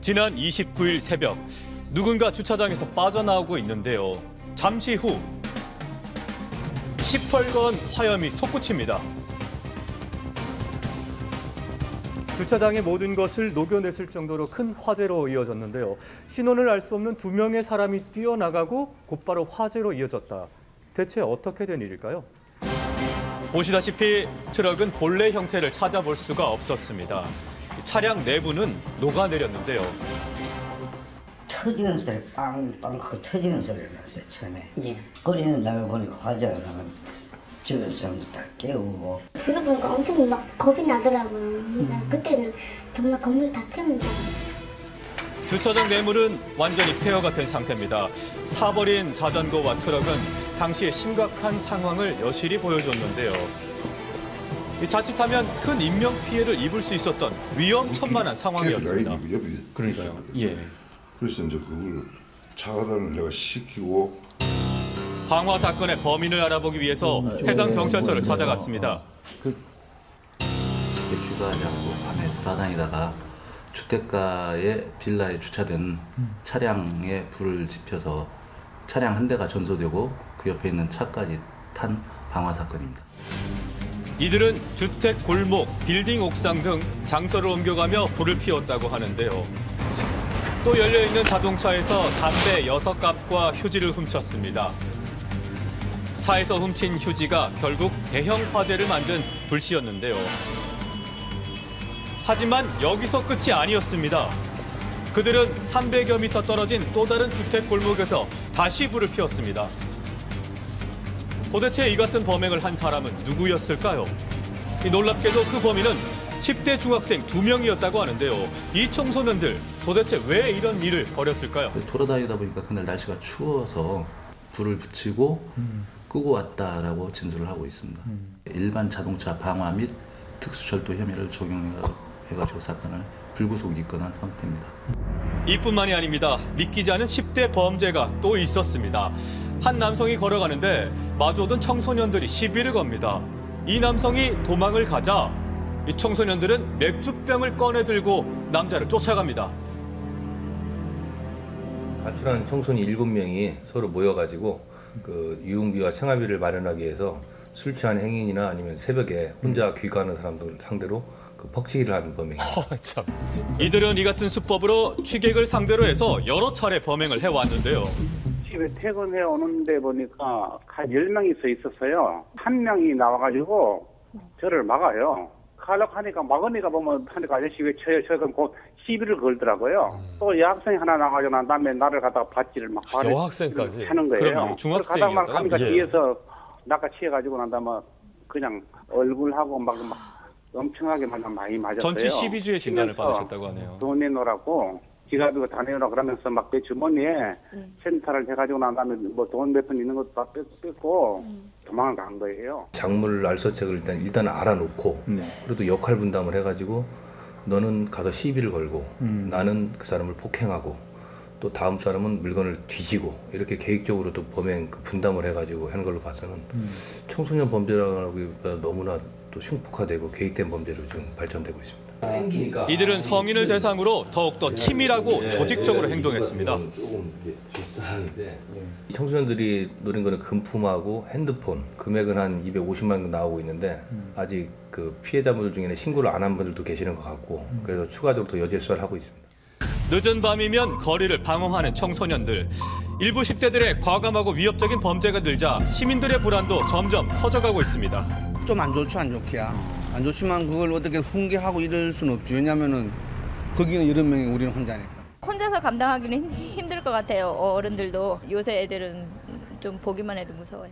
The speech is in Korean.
지난 29일 새벽 누군가 주차장에서 빠져나오고 있는데요. 잠시 후 시뻘건 화염이 솟구칩니다. 주차장의 모든 것을 녹여냈을 정도로 큰 화재로 이어졌는데요. 신원을 알 수 없는 두 명의 사람이 뛰어나가고 곧바로 화재로 이어졌다. 대체 어떻게 된 일일까요? 보시다시피 트럭은 본래 형태를 찾아볼 수가 없었습니다. 차량 내부는 녹아내렸는데요. 터지는 소리, 빵빵 그 터지는 소리가 났어요, 처음에. 예. 거리는 나를 보니까 화재가 나면서 주변 사람들 다 깨우고. 들어보니까 엄청 막 겁이 나더라고요. 그때는 정말 건물 다 태운 줄 알았어요. 주차장 내물은 완전히 폐허가 된 상태입니다. 타버린 자전거와 트럭은 당시의 심각한 상황을 여실히 보여줬는데요. 자칫하면 큰 인명피해를 입을 수 있었던 위험천만한 상황이었습니다. 그러니까요. 예. 그래서 이제 그걸 차단을 내가 시키고. 방화 사건의 범인을 알아보기 위해서 해당 경찰서를 찾아갔습니다. 휴가 잡고 밤에 돌아다니다가 주택가의 빌라에 주차된 차량에 불을 지펴서 차량 한 대가 전소되고 그 옆에 있는 차까지 탄 방화 사건입니다. 이들은 주택, 골목, 빌딩 옥상 등 장소를 옮겨가며 불을 피웠다고 하는데요. 또 열려있는 자동차에서 담배 6갑과 휴지를 훔쳤습니다. 차에서 훔친 휴지가 결국 대형 화재를 만든 불씨였는데요. 하지만 여기서 끝이 아니었습니다. 그들은 300여 미터 떨어진 또 다른 주택 골목에서 다시 불을 피웠습니다. 도대체 이 같은 범행을 한 사람은 누구였을까요? 놀랍게도 그 범인은 10대 중학생 2명이었다고 하는데요. 이 청소년들 도대체 왜 이런 일을 벌였을까요? 돌아다니다 보니까 그날 날씨가 추워서 불을 붙이고 끄고 왔다라고 진술을 하고 있습니다. 일반 자동차 방화 및 특수철도 혐의를 적용해가지고 사건을 불구속 입건한 상태입니다. 이뿐만이 아닙니다. 믿기지 않은 10대 범죄가 또 있었습니다. 한 남성이 걸어가는데 마주오던 청소년들이 시비를 겁니다. 이 남성이 도망을 가자 이 청소년들은 맥주병을 꺼내 들고 남자를 쫓아갑니다. 가출한 청소년 7명이 서로 모여가지고 그 유흥비와 생활비를 마련하기 위해서 술 취한 행인이나 아니면 새벽에 혼자 귀가하는 사람들 상대로 그 퍽치기를 하는 범행입니다. 이들은 이 같은 수법으로 취객을 상대로 해서 여러 차례 범행을 해왔는데요. 집에 퇴근해 오는데 보니까 한 10명이 있었어요. 한 명이 나와가지고 저를 막아요. 가려고 하니까 막으니까 보면 하니까 아저씨 왜 쳐요? 그럼 곧 시비를 걸더라고요. 또 여학생이 하나 나가지고 난 다음에 나를 갖다가 밧지를 막 여학생까지 하는 거예요. 그럼 중학생이었다가 가다가 가니까 뒤에서 낚아치해가지고 난 다음에 그냥 얼굴하고 막 엄청나게 많이 맞았어요. 전치 시비주의 진단을 받으셨다고 하네요. 돈 내놓으라고 지갑이고 다 내놓으라 그러면서 막 내 주머니에 센터를 해가지고 난 다음에 뭐 돈 몇 푼 있는 것도 다 뺏고 도망을 간 거예요. 작물 알서책을 일단 알아놓고 그래도 역할 분담을 해가지고 너는 가서 시비를 걸고 나는 그 사람을 폭행하고 또 다음 사람은 물건을 뒤지고 이렇게 계획적으로 또 범행 분담을 해가지고 하는 걸로 봐서는 청소년 범죄라기보다 너무나 또 흉폭화되고 계획된 범죄로 지금 발전되고 있습니다. 이들은 성인을 대상으로 더욱더 치밀하고 조직적으로 행동했습니다. 청소년들이 노린 거는 금품하고 핸드폰, 금액은 한 250만 원 나오고 있는데 아직 그 피해자분들 중에는 신고를 안 한 분들도 계시는 것 같고 그래서 추가적으로 더 여죄 수사를 하고 있습니다. 늦은 밤이면 거리를 방황하는 청소년들. 일부 10대들의 과감하고 위협적인 범죄가 늘자 시민들의 불안도 점점 커져가고 있습니다. 좀 안 좋죠, 안 좋게야. 안 좋지만 그걸 어떻게 훈계하고 이럴 수는 없죠. 왜냐하면은 거기는 여러 명이 우리는 혼자니까. 혼자서 감당하기는 힘들 것 같아요. 어른들도 요새 애들은 좀 보기만 해도 무서워요.